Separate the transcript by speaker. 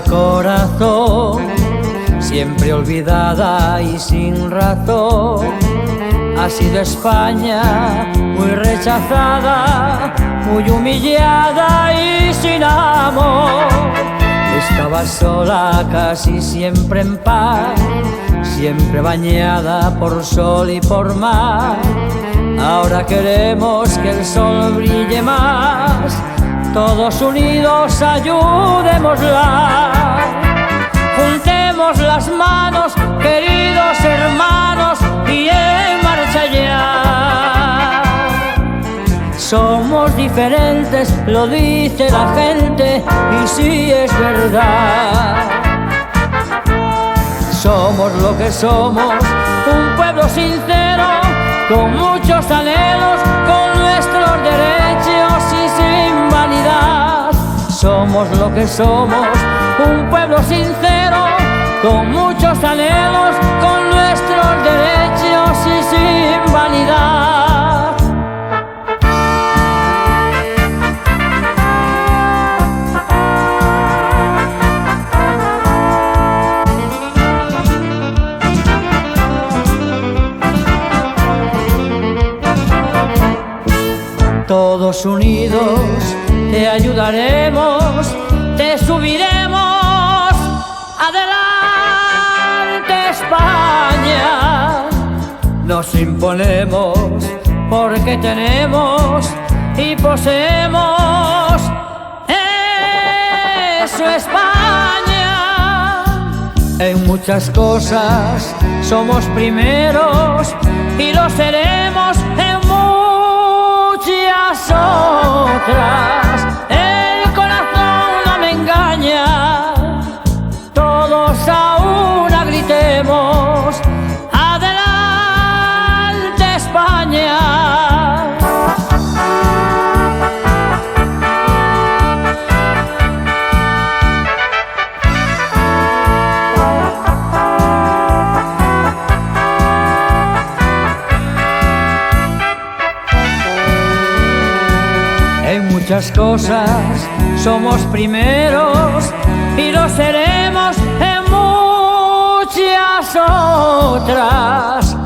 Speaker 1: corazón, siempre olvidada y sin razón. Ha sido España muy rechazada, muy humillada y sin amor. Estaba sola, casi siempre en paz, siempre bañada por sol y por mar. Ahora queremos que el sol brille más, todos unidos ayudémosla. Juntemos las manos, queridos hermanos, y en marcha ya. Somos diferentes, lo dice la gente, y sí es verdad. Somos lo que somos, un pueblo sincero, con muchos anhelos, con nuestros derechos y sin vanidad. Somos lo que somos, un pueblo sincero, con muchos anhelos, con nuestros derechos y sin vanidad. Todos unidos te ayudaremos, te subiremos. Adelante España, nos imponemos porque tenemos y poseemos. Eso España. En muchas cosas somos primeros y lo seremos en muchas otras. El corazón no me engaña, todos a una gritemos. Adelante España. En muchas cosas somos primeros y lo seremos en muchas otras.